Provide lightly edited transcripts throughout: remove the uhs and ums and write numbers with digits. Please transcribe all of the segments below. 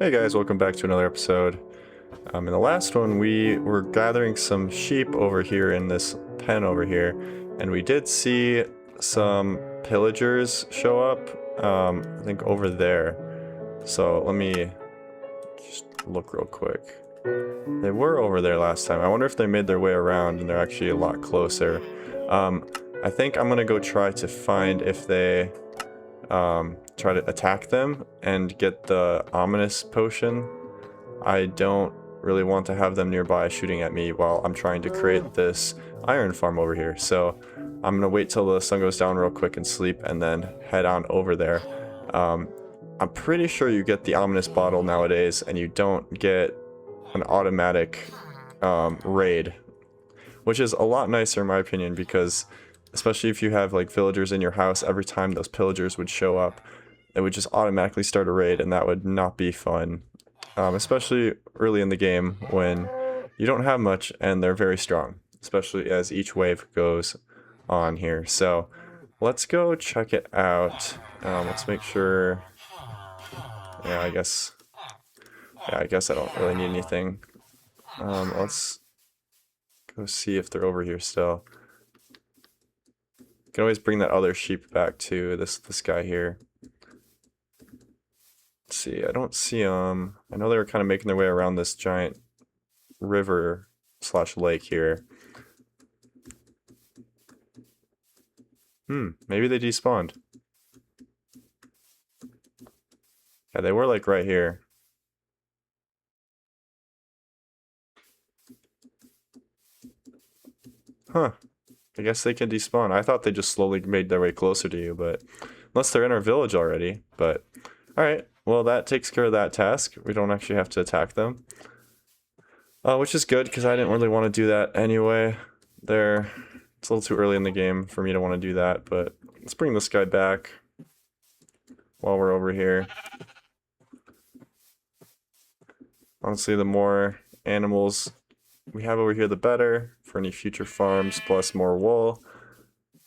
Hey guys, welcome back to another episode. In the last one, we were gathering some sheep over here in this pen over here, and we did see some pillagers show up, I think over there. So let me just look real quick. They were over there last time. I wonder if they made their way around and they're actually a lot closer. I think I'm gonna go try to find if they try to attack them and get the ominous potion. I don't really want to have them nearby shooting at me while I'm trying to create this iron farm over here. So I'm gonna wait till the sun goes down real quick and sleep and then head on over there. I'm pretty sure you get the ominous bottle nowadays and you don't get an automatic raid, which is a lot nicer in my opinion, because especially if you have like villagers in your house, every time those pillagers would show up, it would just automatically start a raid, and that would not be fun. Especially early in the game when you don't have much and they're very strong, especially as each wave goes on here. So let's go check it out. Let's make sure. Yeah, I guess I don't really need anything. Let's go see if they're over here still. You can always bring that other sheep back to this guy here. Let's see, I don't see them. I know they were kind of making their way around this giant river slash lake here. Maybe they despawned. Yeah, they were like right here. Huh. I guess they can despawn. I thought they just slowly made their way closer to you, but unless they're in our village already. But alright, well that takes care of that task. We don't actually have to attack them. Which is good, because I didn't really want to do that anyway. It's a little too early in the game for me to want to do that, but let's bring this guy back while we're over here. Honestly, the more animals we have over here, the better for any future farms, plus more wool.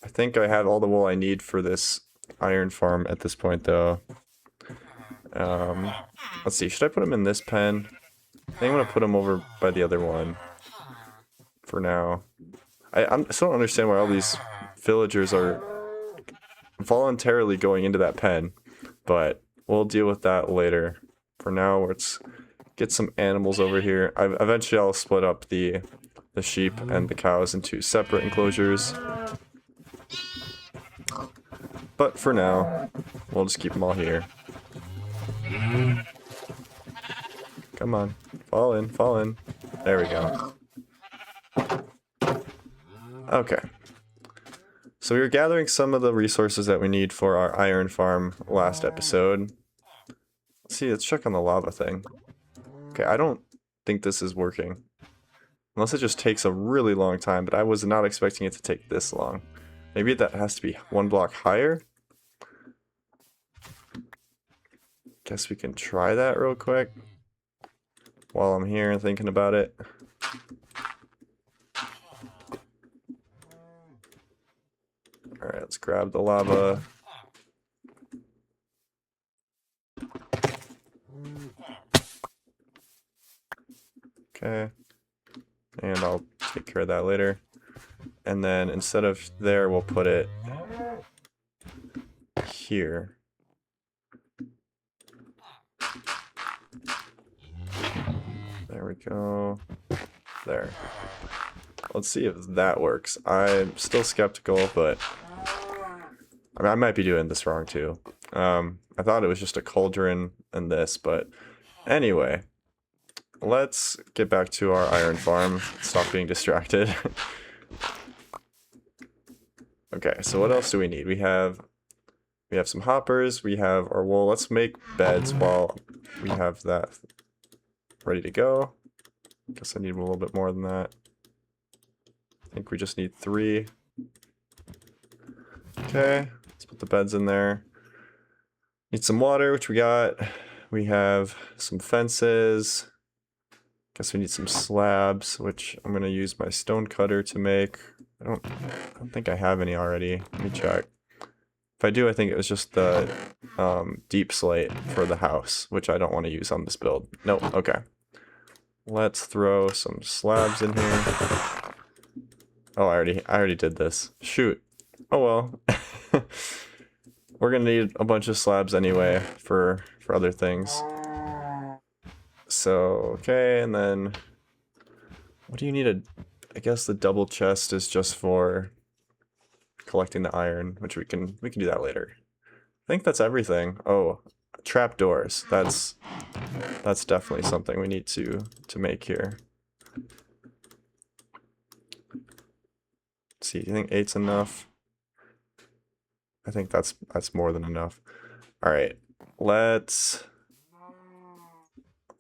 I think I have all the wool I need for this iron farm at this point, though. Let's see, should I put them in this pen? I think I'm going to put them over by the other one for now. I still don't understand why all these villagers are voluntarily going into that pen, but we'll deal with that later. For now, let's get some animals over here. Eventually I'll split up the sheep and the cows into separate enclosures. But for now, we'll just keep them all here. Come on, fall in, fall in. There we go. Okay. So we were gathering some of the resources that we need for our iron farm last episode. Let's see, let's check on the lava thing. Okay, I don't think this is working. Unless it just takes a really long time, but I was not expecting it to take this long. Maybe that has to be one block higher? Guess we can try that real quick while I'm here thinking about it. Alright, let's grab the lava. Okay. And I'll take care of that later. And then instead of there, we'll put it here. There we go. There. Let's see if that works. I'm still skeptical, but I mean, I might be doing this wrong too. I thought it was just a cauldron and this, but anyway, let's get back to our iron farm. Stop being distracted. Okay, so what else do we need? We have some hoppers, we have our wool. Let's make beds while we have that ready to go. Guess I need a little bit more than that. I think we just need 3. Okay, let's put the beds in there. Need some water, which we got. We have some fences. Guess we need some slabs, which I'm gonna use my stone cutter to make. I don't think I have any already. Let me check. If I do, I think it was just the deep slate for the house, which I don't want to use on this build. Nope, okay. Let's throw some slabs in here. Oh, I already did this. Shoot. Oh well. We're gonna need a bunch of slabs anyway for other things. So, okay, and then what do you need I guess the double chest is just for collecting the iron, which we can do that later. I think that's everything. Oh, trapdoors. That's definitely something we need to make here. Let's see, do you think 8's enough? I think that's more than enough. All right,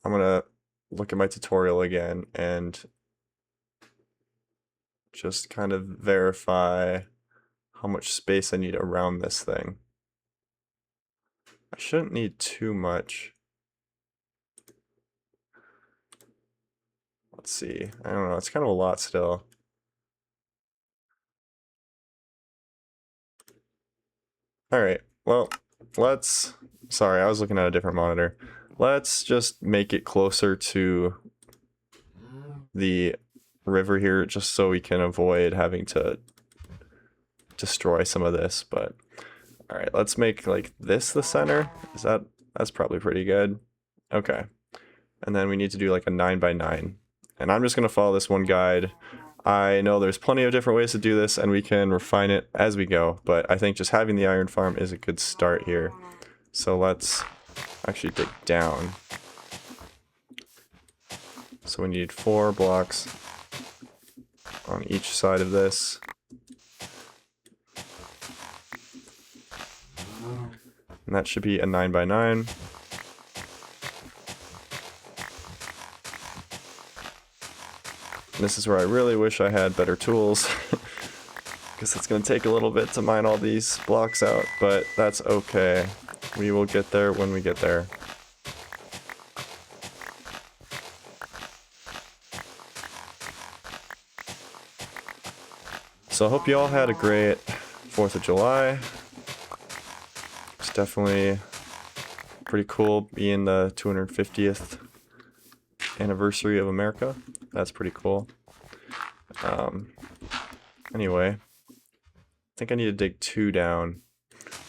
I'm gonna look at my tutorial again and just kind of verify how much space I need around this thing. I shouldn't need too much. Let's see. I don't know. It's kind of a lot still. All right. Well, sorry, I was looking at a different monitor. Let's just make it closer to the river here just so we can avoid having to destroy some of this, but all right, let's make like this the center. That's probably pretty good. Okay. And then we need to do like a 9x9. And I'm just going to follow this one guide. I know there's plenty of different ways to do this and we can refine it as we go, but I think just having the iron farm is a good start here. So let's actually dig down. So we need 4 blocks on each side of this. And that should be a 9x9. This is where I really wish I had better tools, because it's going to take a little bit to mine all these blocks out, but that's okay. We will get there when we get there. So I hope you all had a great 4th of July. It's definitely pretty cool being the 250th anniversary of America. That's pretty cool. Anyway, I think I need to dig 2 down.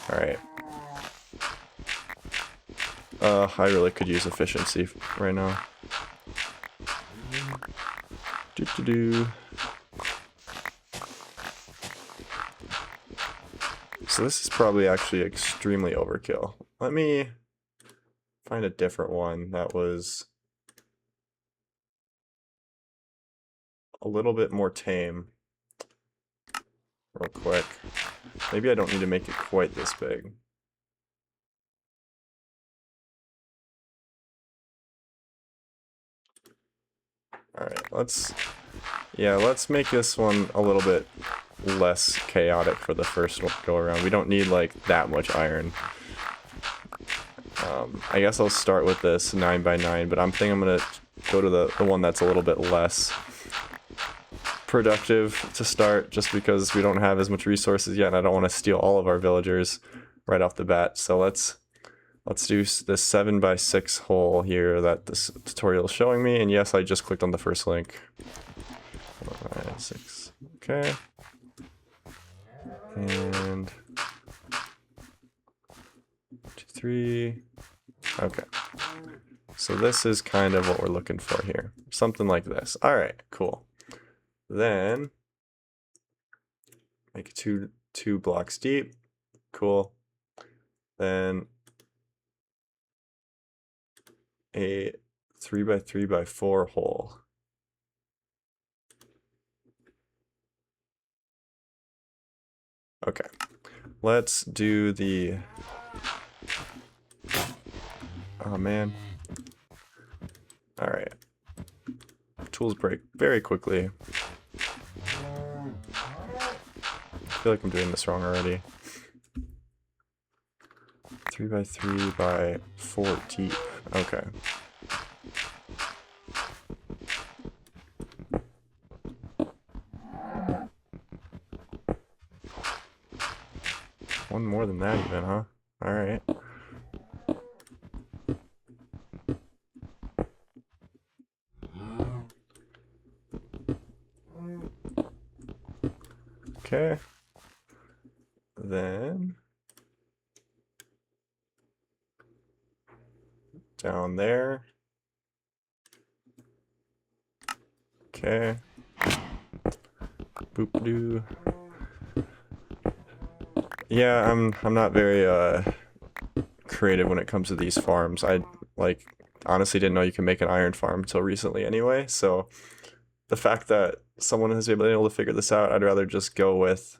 Alright. I really could use efficiency right now. So this is probably actually extremely overkill. Let me find a different one that was a little bit more tame real quick. Maybe I don't need to make it quite this big. Alright, let's make this one a little bit less chaotic for the first go around. We don't need like that much iron. I guess I'll start with this 9x9, but I'm gonna go to the one that's a little bit less productive to start, just because we don't have as much resources yet and I don't want to steal all of our villagers right off the bat. So let's do this 7x6 hole here that this tutorial is showing me, and yes, I just clicked on the first link. 6. Okay. And 2, 3. Okay. So this is kind of what we're looking for here. Something like this. All right, cool. Then make two blocks deep. Cool. Then a 3x3x4 hole. Okay. Let's do the... Oh man. Alright. Tools break very quickly. I feel like I'm doing this wrong already. 3x3x4 deep. Okay. one more than that even, huh? Alright. Okay. Then down there. Okay. Boop doo. Yeah, I'm not very creative when it comes to these farms. I like honestly didn't know you can make an iron farm until recently anyway, so the fact that someone has been able to figure this out, I'd rather just go with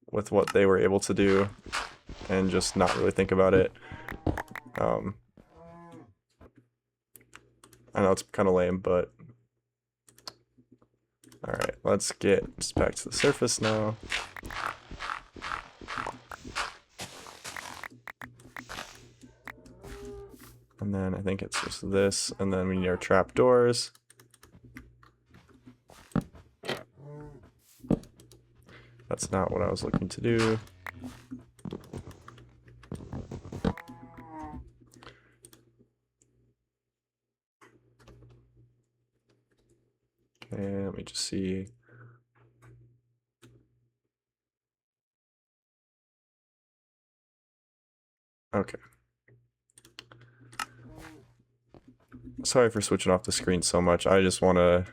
what they were able to do and just not really think about it. I know it's kind of lame, but alright, let's get just back to the surface now. And then I think it's just this, and then we need our trapdoors. That's not what I was looking to do. Okay, let me just see. Okay. Sorry for switching off the screen so much. I just want to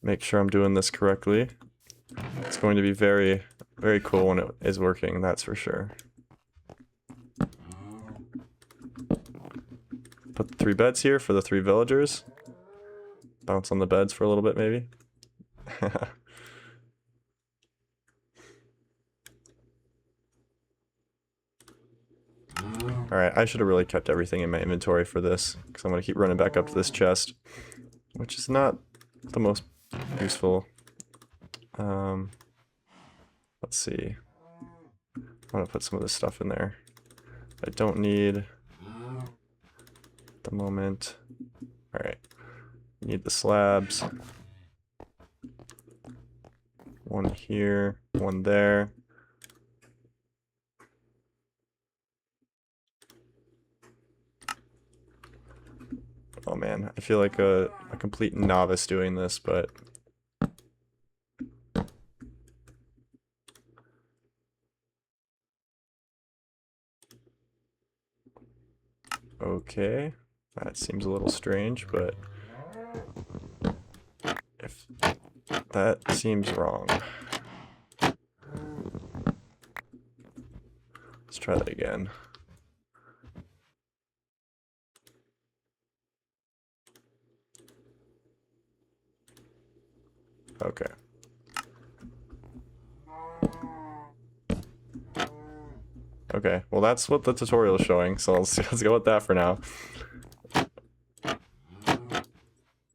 make sure I'm doing this correctly. It's going to be very, very cool when it is working, that's for sure. Put the 3 beds here for the 3 villagers. Bounce on the beds for a little bit, maybe. Alright, I should have really kept everything in my inventory for this, because I'm going to keep running back up to this chest, which is not the most useful. Let's see. I'm going to put some of this stuff in there. I don't need at the moment. Alright, need the slabs. One here, one there. Oh man, I feel like a complete novice doing this, but okay. That seems a little strange, but if that seems wrong. Let's try that again. Okay. Okay, well that's what the tutorial is showing, so let's go with that for now.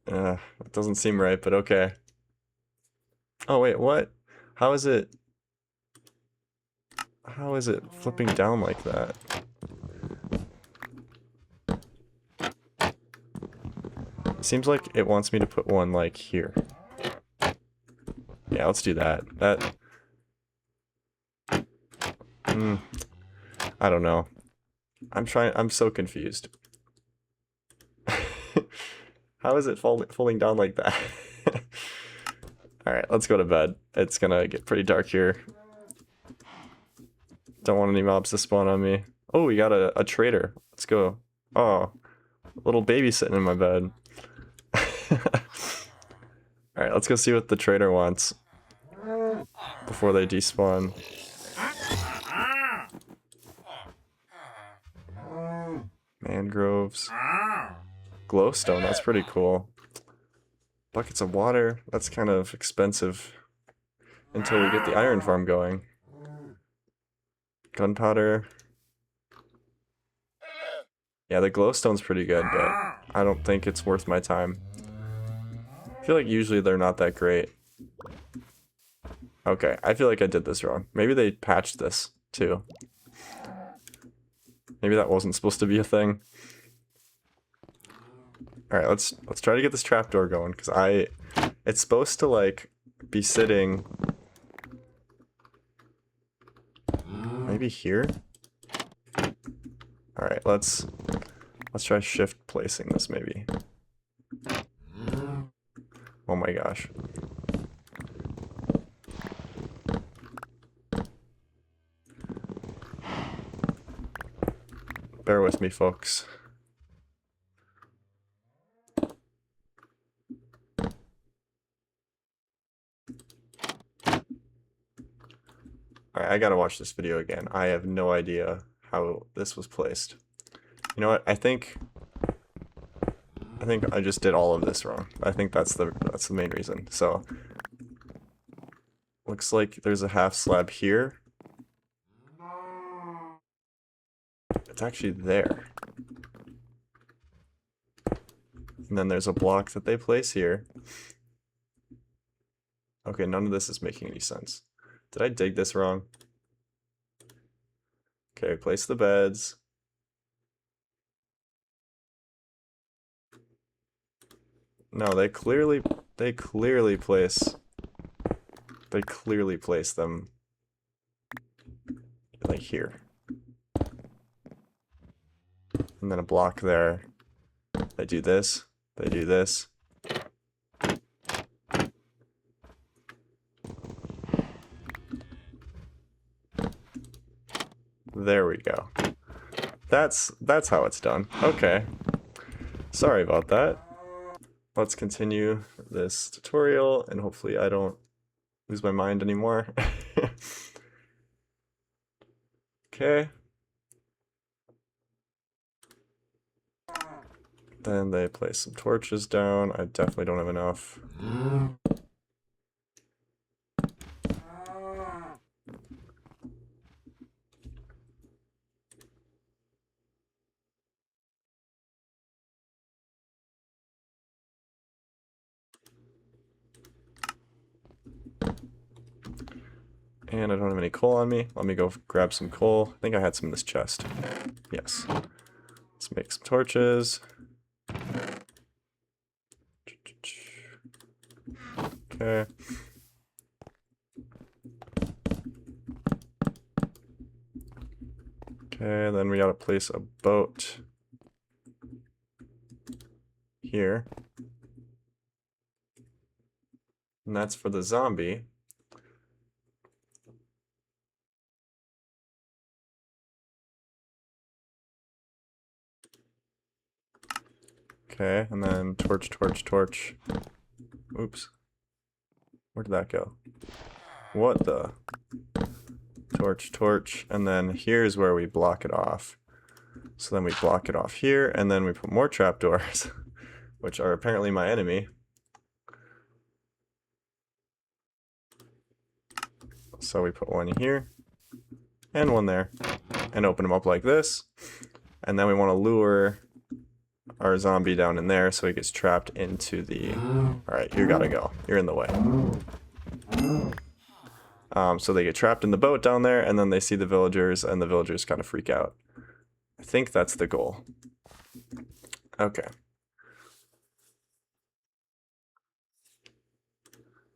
It doesn't seem right, but okay. Oh wait, what? How is it flipping down like that? It seems like it wants me to put one like here. Yeah, let's do that. I don't know. I'm so confused. How is it falling down like that? Alright, let's go to bed. It's gonna get pretty dark here. Don't want any mobs to spawn on me. Oh, we got a trader. Let's go. Oh, little baby sitting in my bed. Alright, let's go see what the trader wants before they despawn. Mangroves. Glowstone, that's pretty cool. Buckets of water, that's kind of expensive until we get the iron farm going. Gunpowder. Yeah, the glowstone's pretty good, but I don't think it's worth my time. I feel like usually they're not that great. Okay, I feel like I did this wrong. Maybe they patched this too. Maybe that wasn't supposed to be a thing. Alright, let's try to get this trapdoor going, because it's supposed to like be sitting. maybe here? Alright, let's try shift placing this maybe. Oh my gosh. Bear with me, folks. Alright, I gotta watch this video again. I have no idea how this was placed. You know what? I think I just did all of this wrong. I think that's the main reason. So looks like there's a half slab here. It's actually there. And then there's a block that they place here. Okay, none of this is making any sense. Did I dig this wrong? Okay, place the beds. No, they clearly place them like here. And then a block there. They do this. They do this. There we go. That's how it's done. Okay. Sorry about that. Let's continue this tutorial and hopefully I don't lose my mind anymore. Okay. Then they place some torches down. I definitely don't have enough. And I don't have any coal on me. Let me go grab some coal. I think I had some in this chest. Yes. Let's make some torches. Okay. Okay, then we gotta place a boat here. And that's for the zombie. Okay, and then torch, torch, torch. Oops. Where did that go? What the? Torch, torch, and then here's where we block it off. So then we block it off here, and then we put more trapdoors, which are apparently my enemy. So we put one here, and one there, and open them up like this. And then we want to lure our zombie down in there so he gets trapped into the... Alright, you gotta go. You're in the way. So they get trapped in the boat down there, and then they see the villagers, and the villagers kind of freak out. I think that's the goal. Okay.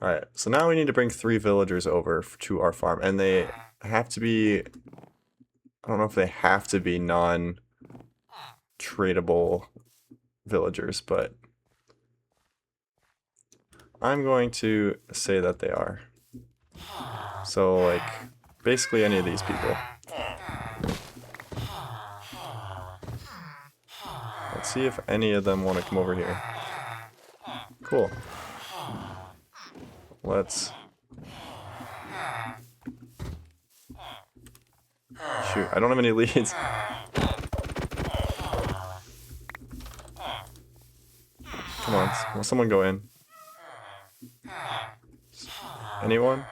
Alright, so now we need to bring 3 villagers over to our farm, and they have to be... I don't know if they have to be non-tradable villagers, but I'm going to say that they are. So, like, basically any of these people. Let's see if any of them want to come over here. Cool. Let's... Shoot, I don't have any leads. Come on, will someone go in? Anyone?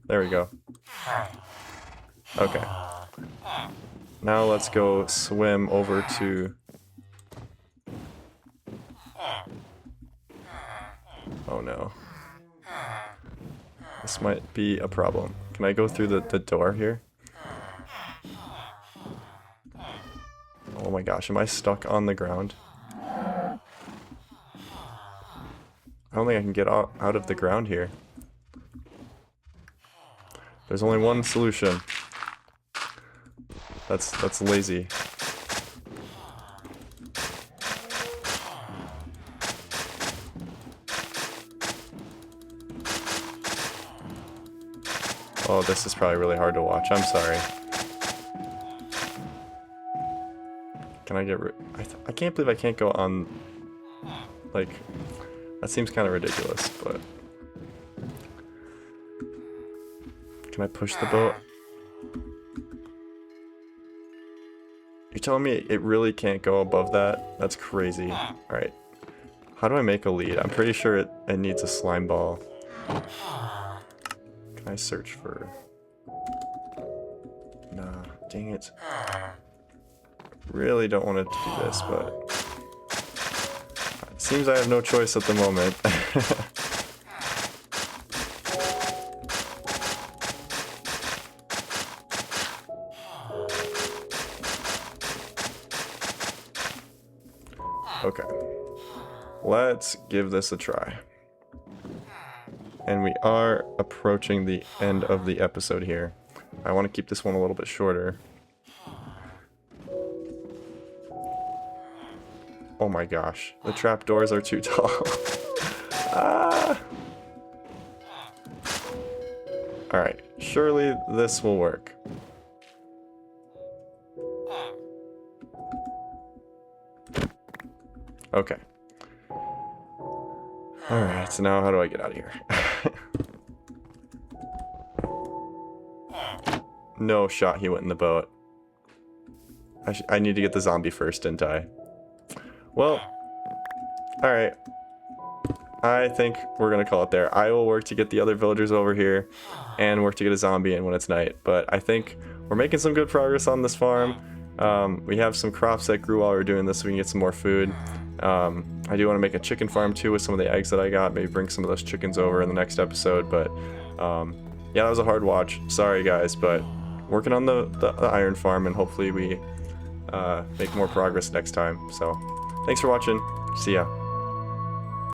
There we go. Okay. Now let's go swim over to... Oh no. This might be a problem. Can I go through the door here? Oh my gosh, am I stuck on the ground? I don't think I can get out of the ground here. There's only one solution. That's lazy. Oh, this is probably really hard to watch. I'm sorry. Can I get rid? I can't believe I can't go on. Like, that seems kind of ridiculous, but. Can I push the boat? You're telling me it really can't go above that? That's crazy. Alright. How do I make a lead? I'm pretty sure it needs a slime ball. Can I search for... Nah, dang it. Really don't want it to do this, but... It seems I have no choice at the moment. Okay. Let's give this a try. And we are approaching the end of the episode here. I want to keep this one a little bit shorter. Oh my gosh, the trapdoors are too tall. Ah! Alright, surely this will work. Okay. Alright, so now how do I get out of here? No shot he went in the boat. I need to get the zombie first, didn't I? Well, alright. I think we're gonna call it there. I will work to get the other villagers over here and work to get a zombie in when it's night. But I think we're making some good progress on this farm. We have some crops that grew while we were doing this so we can get some more food. I do want to make a chicken farm too with some of the eggs that I got. Maybe bring some of those chickens over in the next episode. But yeah, that was a hard watch. Sorry guys, but working on the iron farm, and hopefully we make more progress next time. So thanks for watching. See ya.